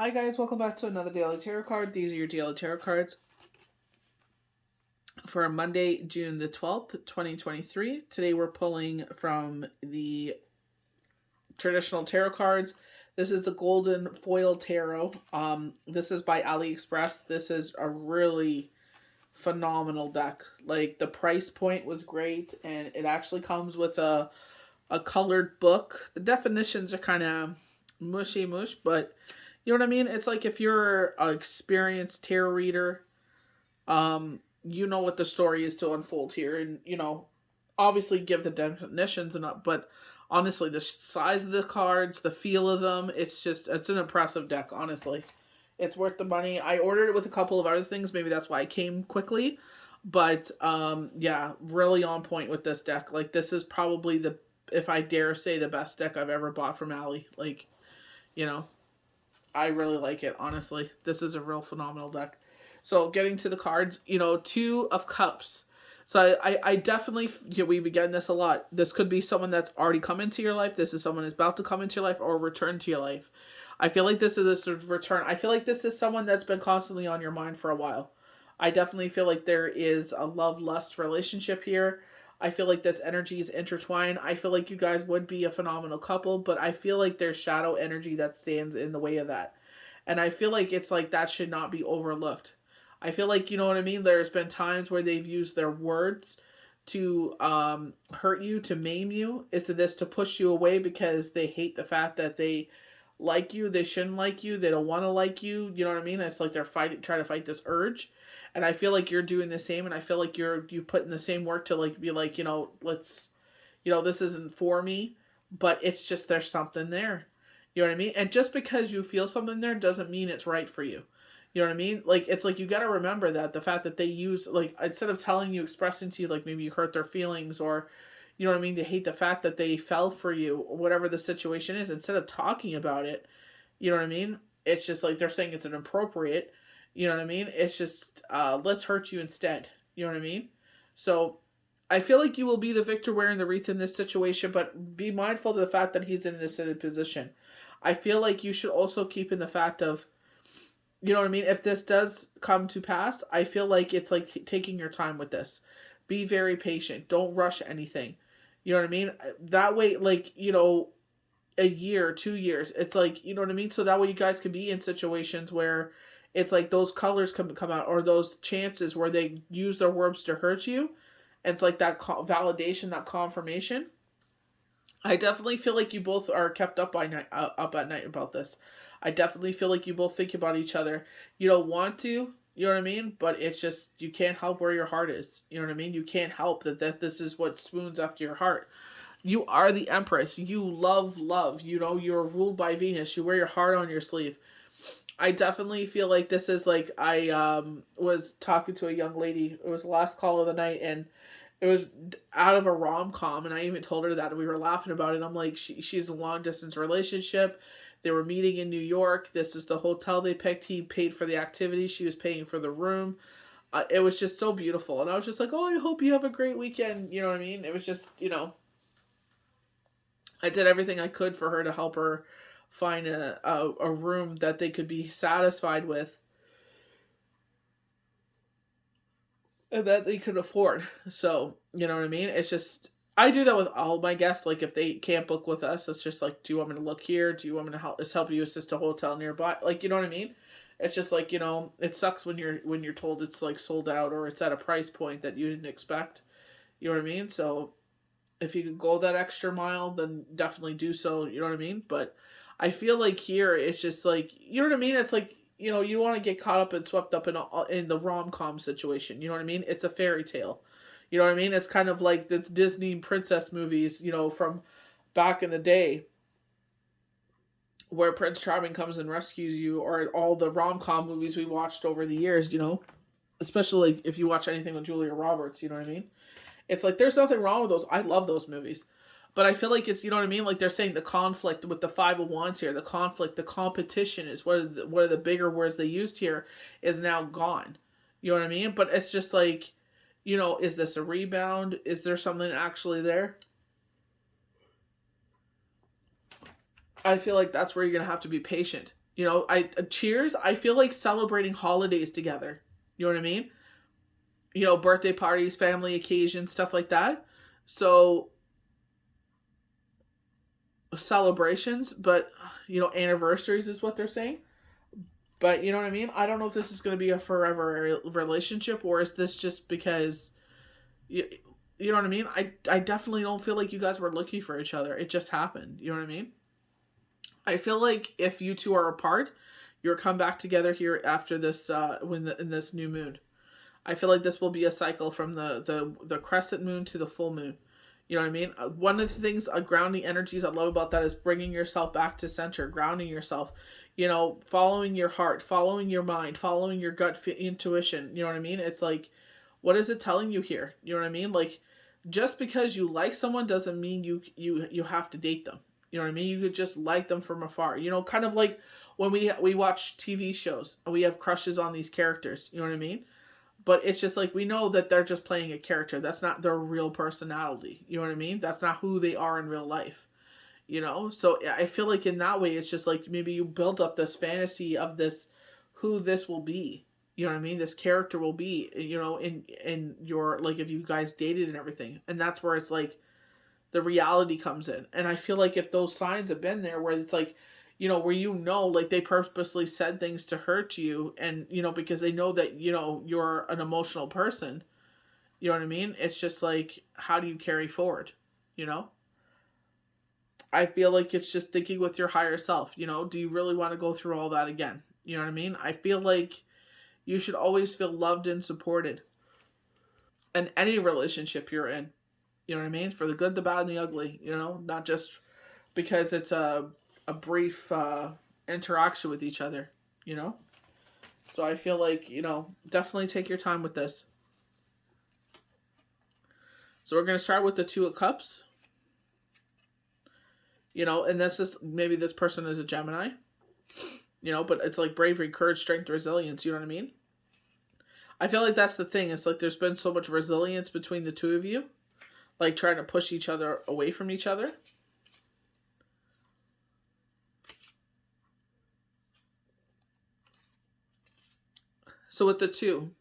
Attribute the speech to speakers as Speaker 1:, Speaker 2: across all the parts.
Speaker 1: Hi guys, welcome back to another Daily Tarot card. These are your Daily Tarot cards for Monday, June the 12th, 2023. Today we're pulling from the traditional tarot cards. This is the Golden Foil Tarot. This is by AliExpress. This is a really phenomenal deck. Like, the price point was great, and it actually comes with a colored book. The definitions are kind of mushy mush, but you know what I mean? It's like if you're an experienced tarot reader, you know what the story is to unfold here. And, obviously give the definitions and up, but honestly, the size of the cards, the feel of them, it's an impressive deck, honestly. It's worth the money. I ordered it with a couple of other things. Maybe that's why it came quickly. But, yeah, really on point with this deck. Like, this is probably if I dare say, the best deck I've ever bought from Ali. Like, I really like it, honestly. This is a real phenomenal deck. So, getting to the cards, Two of Cups. So, I definitely, we begin this a lot. This could be someone that's already come into your life. This is someone who's about to come into your life or return to your life. I feel like this return. I feel like this is someone that's been constantly on your mind for a while. I definitely feel like there is a love-lust relationship here. I feel like this energy is intertwined. I feel like you guys would be a phenomenal couple, but I feel like there's shadow energy that stands in the way of that. And I feel like it's like that should not be overlooked. I feel like, you know what I mean? There's been times where they've used their words to hurt you, to maim you. Is to this to push you away because they hate the fact that they like you, they shouldn't like you, they don't want to like you. You know what I mean? It's like they're trying to fight this urge. And I feel like you're doing the same, and I feel like you put in the same work to like be like, let's, this isn't for me, but it's just there's something there. You know what I mean? And just because you feel something there doesn't mean it's right for you. You know what I mean? Like, it's like you got to remember that the fact that they use, like, instead of telling you, expressing to you, like, maybe you hurt their feelings, or, you know what I mean, they hate the fact that they fell for you, or whatever the situation is, instead of talking about it, you know what I mean? It's just like they're saying it's inappropriate. You know what I mean? It's just, let's hurt you instead. You know what I mean? So I feel like you will be the victor wearing the wreath in this situation, but be mindful of the fact that he's in this position. I feel like you should also keep in the fact of, you know what I mean? If this does come to pass, I feel like it's like taking your time with this. Be very patient. Don't rush anything. You know what I mean? That way, like, a year, 2 years. It's like, you know what I mean? So that way you guys can be in situations where it's like those colors come out, or those chances where they use their words to hurt you. And it's like that validation, that confirmation. I definitely feel like you both are kept up up at night about this. I definitely feel like you both think about each other. You don't want to, you know what I mean? But it's just, you can't help where your heart is. You know what I mean? You can't help that this is what swoons after your heart. You are the Empress. You love love. You're ruled by Venus. You wear your heart on your sleeve. I definitely feel like this is like, I was talking to a young lady. It was the last call of the night, and it was out of a rom-com, and I even told her that, and we were laughing about it. I'm like, she's in a long-distance relationship. They were meeting in New York. This is the hotel they picked. He paid for the activity. She was paying for the room. It was just so beautiful. And I was just like, oh, I hope you have a great weekend. You know what I mean? It was just, I did everything I could for her to help her find a room that they could be satisfied with and that they could afford. So, you know what I mean? It's just, I do that with all my guests. Like, if they can't book with us, it's just like, do you want me to look here? Do you want me to help you assist a hotel nearby? Like, you know what I mean? It's just like, it sucks when you're told it's like sold out, or it's at a price point that you didn't expect. You know what I mean? So if you could go that extra mile, then definitely do so. You know what I mean? But I feel like here it's just like, you know what I mean? It's like, you want to get caught up and swept up in the rom-com situation. You know what I mean? It's a fairy tale. You know what I mean? It's kind of like the Disney princess movies, from back in the day, where Prince Charming comes and rescues you, or all the rom-com movies we watched over the years, especially if you watch anything with Julia Roberts, you know what I mean? It's like, there's nothing wrong with those. I love those movies. But I feel like it's, you know what I mean? Like, they're saying the conflict with the Five of Wands here, the conflict, the competition is one of the bigger words they used here, is now gone. You know what I mean? But it's just like, is this a rebound? Is there something actually there? I feel like that's where you're going to have to be patient. Cheers, I feel like celebrating holidays together. You know what I mean? Birthday parties, family occasions, stuff like that. So celebrations, but anniversaries is what they're saying. But you know what I mean? I don't know if this is going to be a forever relationship, or is this just because you, you know what I mean? I definitely don't feel like you guys were looking for each other. It just happened. You know what I mean? I feel like if you two are apart, you'll come back together here after this in this new moon. I feel like this will be a cycle from the crescent moon to the full moon. You know what I mean? One of the things, grounding energies I love about that is bringing yourself back to center, grounding yourself. Following your heart, following your mind, following your intuition. You know what I mean? It's like, what is it telling you here? You know what I mean? Like, just because you like someone doesn't mean you have to date them. You know what I mean? You could just like them from afar. Kind of like when we watch TV shows and we have crushes on these characters. You know what I mean? But it's just like we know that they're just playing a character. That's not their real personality. You know what I mean? That's not who they are in real life. So I feel like in that way, it's just like maybe you build up this fantasy of this, who this will be. You know what I mean? This character will be. In your, like, if you guys dated and everything, and that's where it's like the reality comes in. And I feel like if those signs have been there, where it's like, where like they purposely said things to hurt you, and because they know that you're an emotional person. You know what I mean? It's just like, how do you carry forward? You know. I feel like it's just thinking with your higher self. Do you really want to go through all that again? You know what I mean? I feel like you should always feel loved and supported in any relationship you're in. You know what I mean? For the good, the bad, and the ugly. Not just because it's a brief interaction with each other. You know? So I feel like, definitely take your time with this. So we're going to start with the Two of Cups. And that's just, maybe this person is a Gemini. But it's like bravery, courage, strength, resilience. You know what I mean? I feel like that's the thing. It's like there's been so much resilience between the two of you. Like trying to push each other away from each other. So with the two,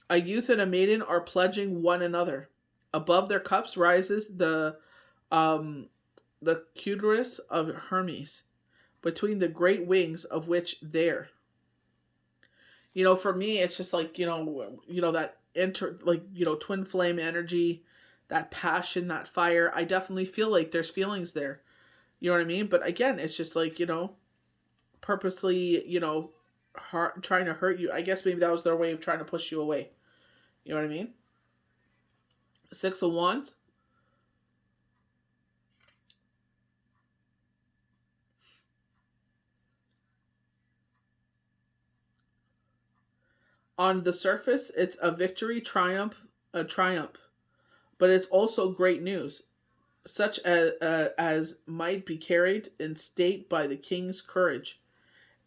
Speaker 1: a youth and a maiden are pledging one another. Above their cups rises the cuirass of Hermes, between the great wings of which there. For me, it's just like that twin flame energy, that passion, that fire. I definitely feel like there's feelings there. You know what I mean? But again, it's just like purposely trying to hurt you. I guess maybe that was their way of trying to push you away. You know what I mean? Six of Wands. On the surface, it's a victory, a triumph, but it's also great news, such as might be carried in state by the king's courage.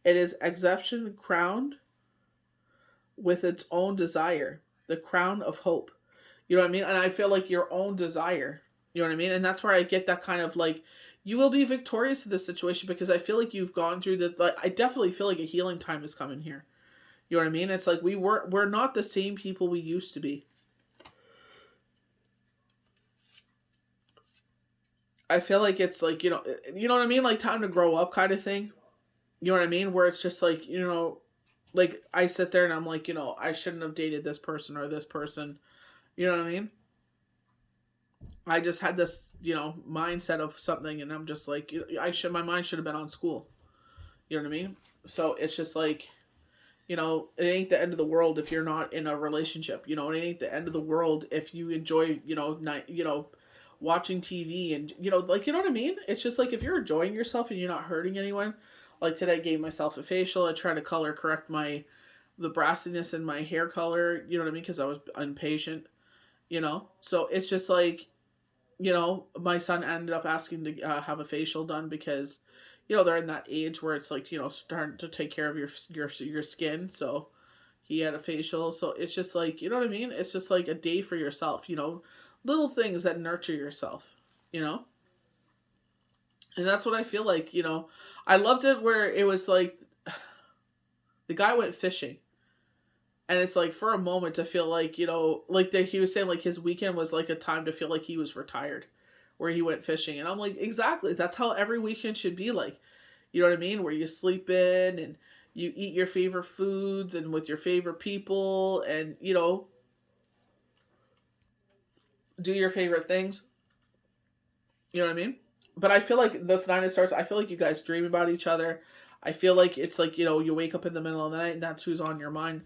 Speaker 1: It is exception crowned with its own desire, the crown of hope. You know what I mean? And I feel like your own desire. You know what I mean? And that's where I get that kind of like, you will be victorious in this situation, because I feel like you've gone through this. Like, I definitely feel like a healing time is coming here. You know what I mean? It's like we're not the same people we used to be. I feel like it's like, you know what I mean? Like time to grow up kind of thing. You know what I mean? Where it's just like, like I sit there and I'm like, I shouldn't have dated this person or this person. You know what I mean? I just had this, mindset of something, and I'm just like, my mind should have been on school. You know what I mean? So it's just like, it ain't the end of the world if you're not in a relationship. It ain't the end of the world if you enjoy, watching TV and, like, you know what I mean? It's just like, if you're enjoying yourself and you're not hurting anyone, like today I gave myself a facial. I tried to color correct the brassiness in my hair color, you know what I mean? Because I was impatient, So it's just like, my son ended up asking to have a facial done because, they're in that age where it's like, starting to take care of your skin. So he had a facial. So it's just like, you know what I mean? It's just like a day for yourself, little things that nurture yourself, And that's what I feel like, I loved it where it was like the guy went fishing. And it's like for a moment to feel like, like that he was saying like his weekend was like a time to feel like he was retired where he went fishing. And I'm like, exactly. That's how every weekend should be like. You know what I mean? Where you sleep in and you eat your favorite foods and with your favorite people and, do your favorite things. You know what I mean? But I feel like this night it starts, I feel like you guys dream about each other. I feel like it's like, you wake up in the middle of the night and that's who's on your mind.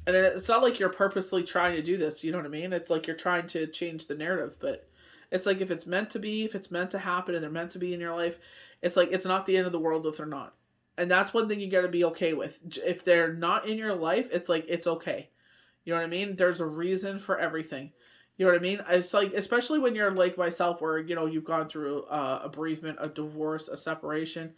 Speaker 1: And it's not like you're purposely trying to do this, you know what I mean? It's like you're trying to change the narrative, but it's like if it's meant to be, if it's meant to happen and they're meant to be in your life, it's like it's not the end of the world if they're not. And that's one thing you got to be okay with. If they're not in your life, it's like it's okay. You know what I mean? There's a reason for everything. You know what I mean? It's like, especially when you're like myself, where you've gone through a bereavement, a divorce, a separation,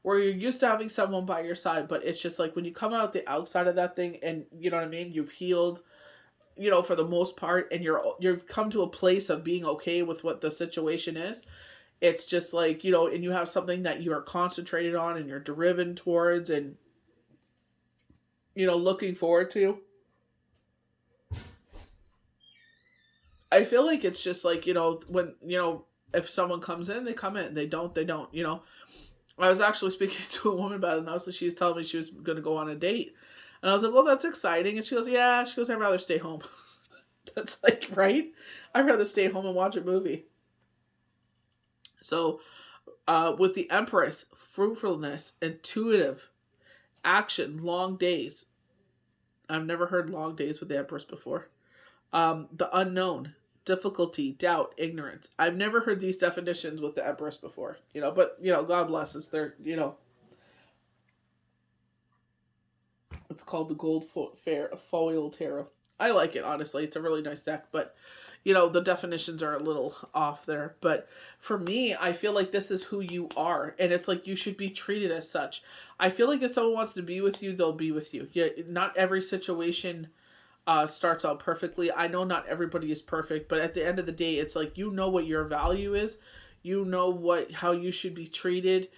Speaker 1: where you're used to having someone by your side, but it's just like when you come out the outside of that thing, and you know what I mean, you've healed, for the most part, and you've come to a place of being okay with what the situation is. It's just like and you have something that you are concentrated on, and you're driven towards, and looking forward to. I feel like it's just like, when, if someone comes in, they come in. They don't, they don't, I was actually speaking to a woman about it, and also she was telling me she was going to go on a date. And I was like, well, that's exciting. And she goes, yeah. She goes, I'd rather stay home. That's like, right? I'd rather stay home and watch a movie. So, with the Empress, fruitfulness, intuitive, action, long days. I've never heard long days with the Empress before. The unknown, difficulty, doubt, ignorance. I've never heard these definitions with the Empress before, but God bless us. It's called the Gold Foil Tarot. I like it, honestly. It's a really nice deck, but the definitions are a little off there. But for me, I feel like this is who you are, and it's like you should be treated as such. I feel like if someone wants to be with you, they'll be with you. Yeah, not every situation starts out perfectly. I know not everybody is perfect, but at the end of the day, it's like what your value is, how you should be treated,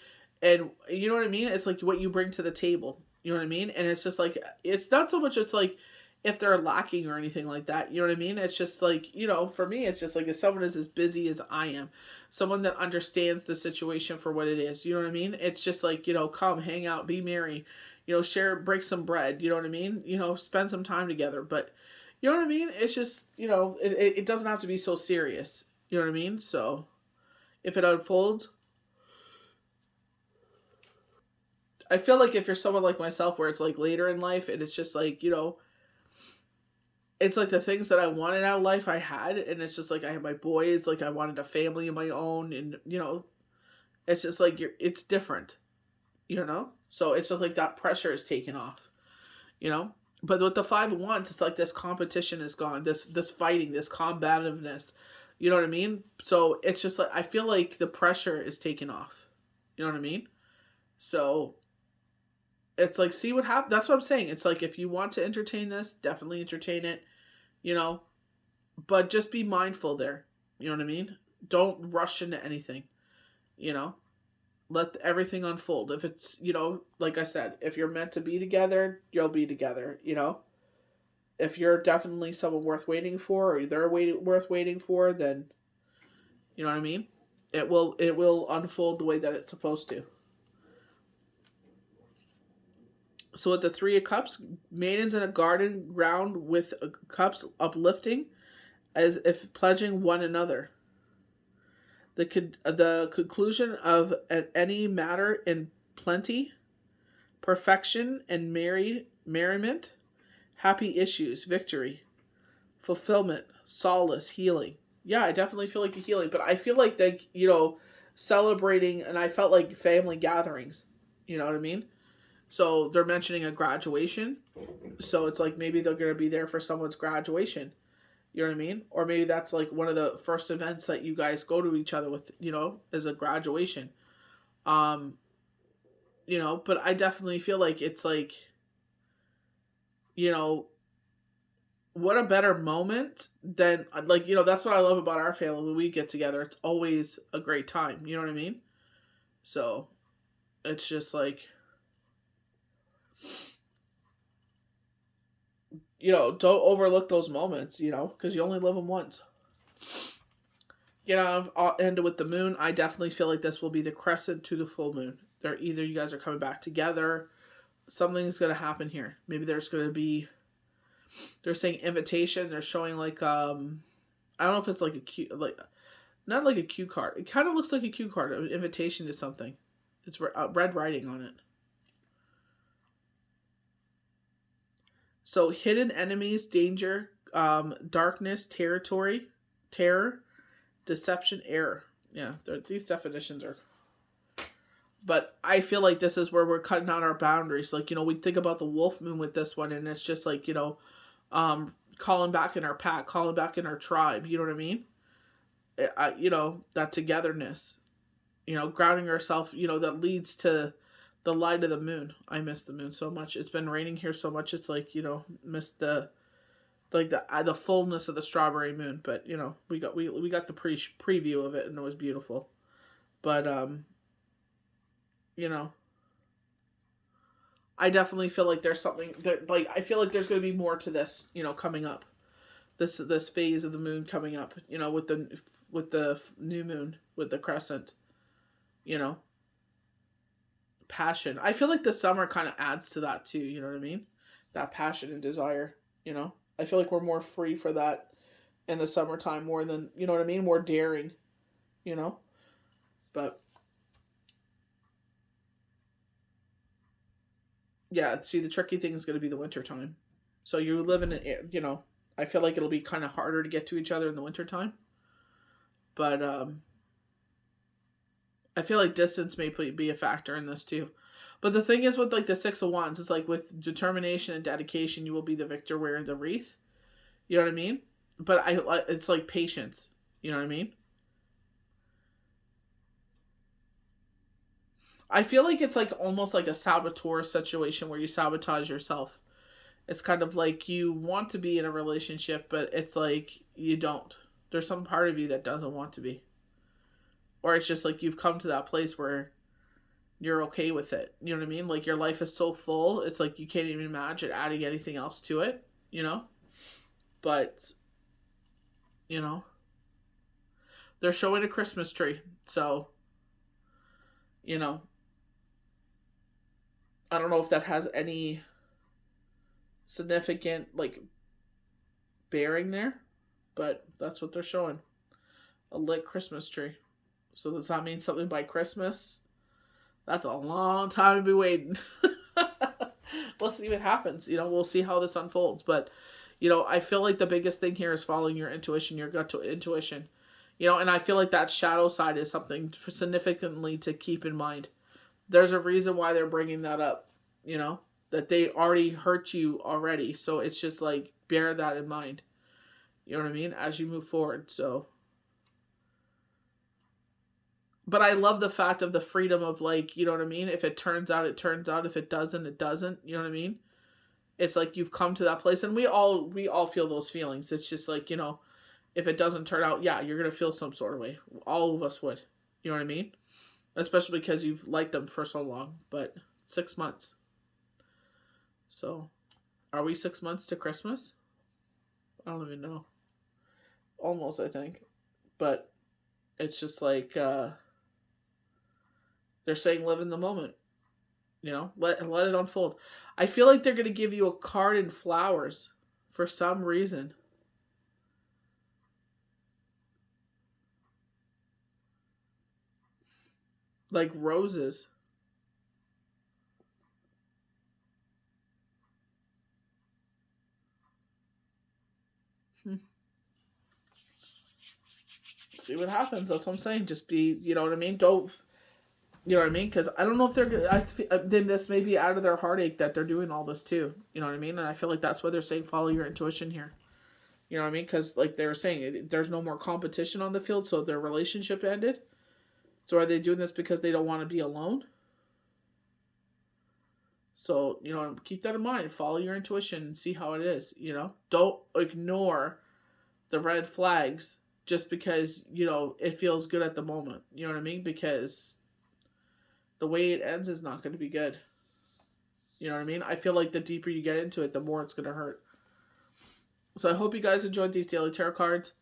Speaker 1: and you know what I mean. It's like what you bring to the table. You know what I mean? And it's just like it's not so much. It's like if they're lacking or anything like that. You know what I mean? It's just like for me, it's just like if someone is as busy as I am, someone that understands the situation for what it is. You know what I mean? It's just like come hang out, be merry, share, break some bread, you know what I mean? Spend some time together. But you know what I mean? It's just, it doesn't have to be so serious. You know what I mean? So if it unfolds, I feel like if you're someone like myself where it's like later in life and it's just like, it's like the things that I wanted out of life I had, and it's just like I had my boys, like I wanted a family of my own, and it's just like it's different, So it's just like that pressure is taken off, you know. But with the 5 of Wands, it's like this competition is gone, this fighting, this combativeness, you know what I mean? So it's just like I feel like the pressure is taken off, you know what I mean? So it's like see what happens. That's what I'm saying. It's like if you want to entertain this, definitely entertain it, you know, but just be mindful there. You know what I mean? Don't rush into anything, you know. Let everything unfold. If it's, like I said, if you're meant to be together, you'll be together, you know. If you're definitely someone worth waiting for, or they're worth waiting for, then you know what I mean? It will unfold the way that it's supposed to. So with the 3 of Cups, maidens in a garden ground with cups uplifting, as if pledging one another. The conclusion of any matter in plenty, perfection and merriment, happy issues, victory, fulfillment, solace, healing. Yeah, I definitely feel like a healing, but I feel like celebrating, and I felt like family gatherings. You know what I mean? So they're mentioning a graduation. So it's like maybe they're going to be there for someone's graduation. You know what I mean? Or maybe that's like one of the first events that you guys go to each other with, as a graduation. Um, but I definitely feel like it's like, you know, what a better moment than, like, that's what I love about our family. When we get together, it's always a great time. You know what I mean? So it's just like, don't overlook those moments, because you only live them once. I'll end it with the moon. I definitely feel like this will be the crescent to the full moon. They're either you guys are coming back together, something's gonna happen here. Maybe there's gonna be, they're saying invitation. They're showing like I don't know if it's like a cue, like not like a cue card. It kind of looks like a cue card, an invitation to something. It's red writing on it. So hidden enemies, danger, darkness, territory, terror, deception, error. Yeah, these definitions are. But I feel like this is where we're cutting out our boundaries. Like, we think about the wolf moon with this one, and it's just like, calling back in our pack, calling back in our tribe. You know what I mean? That togetherness. Grounding ourselves. That leads to the light of the moon. I miss the moon so much. It's been raining here so much. It's like, miss the the fullness of the strawberry moon. But we got the preview of it, and it was beautiful. But I definitely feel like there's something there. Like, I feel like there's going to be more to this, coming up. This phase of the moon coming up, with the new moon, with the crescent, passion. I feel like the summer kind of adds to that too. You know what I mean? That passion and desire. I feel like we're more free for that in the summertime, more than, you know what I mean, more daring. But yeah, see, the tricky thing is going to be the winter time. So you live in an, I feel like it'll be kind of harder to get to each other in the wintertime. But I feel like distance may be a factor in this too. But the thing is with like the Six of Wands, it's like with determination and dedication, you will be the victor wearing the wreath. You know what I mean? But it's like patience. You know what I mean? I feel like it's like almost like a saboteur situation where you sabotage yourself. It's kind of like you want to be in a relationship, but it's like you don't. There's some part of you that doesn't want to be. Or it's just like you've come to that place where you're okay with it. You know what I mean? Like your life is so full, it's like you can't even imagine adding anything else to it, But, you know, they're showing a Christmas tree. So, you know, I don't know if that has any significant, like, bearing there, but that's what they're showing. A lit Christmas tree. So does that mean something by Christmas? That's a long time to be waiting. We'll see what happens. We'll see how this unfolds. But, I feel like the biggest thing here is following your intuition, your gut to intuition. And I feel like that shadow side is something significantly to keep in mind. There's a reason why they're bringing that up, that they already hurt you already. So it's just like, bear that in mind. You know what I mean? As you move forward. So, but I love the fact of the freedom of, like, you know what I mean? If it turns out, it turns out. If it doesn't, it doesn't. You know what I mean? It's like you've come to that place, and we all feel those feelings. It's just like, if it doesn't turn out, yeah, you're going to feel some sort of way. All of us would. You know what I mean? Especially because you've liked them for so long. But 6 months. So, are we 6 months to Christmas? I don't even know. Almost, I think. But it's just like, they're saying live in the moment. Let it unfold. I feel like they're going to give you a card and flowers for some reason. Like roses. See what happens. That's what I'm saying. Just be, you know what I mean? Don't, you know what I mean? Because I don't know if then this may be out of their heartache that they're doing all this too. You know what I mean? And I feel like that's why they're saying follow your intuition here. You know what I mean? Because like they were saying, there's no more competition on the field, so their relationship ended. So are they doing this because they don't want to be alone? So, you know, keep that in mind. Follow your intuition and see how it is, you know? Don't ignore the red flags just because, you know, it feels good at the moment. You know what I mean? Because the way it ends is not going to be good. You know what I mean? I feel like the deeper you get into it, the more it's going to hurt. So I hope you guys enjoyed these daily tarot cards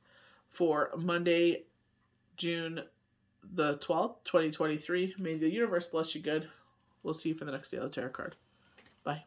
Speaker 1: for Monday, June the 12th, 2023. May the universe bless you good. We'll see you for the next daily tarot card. Bye.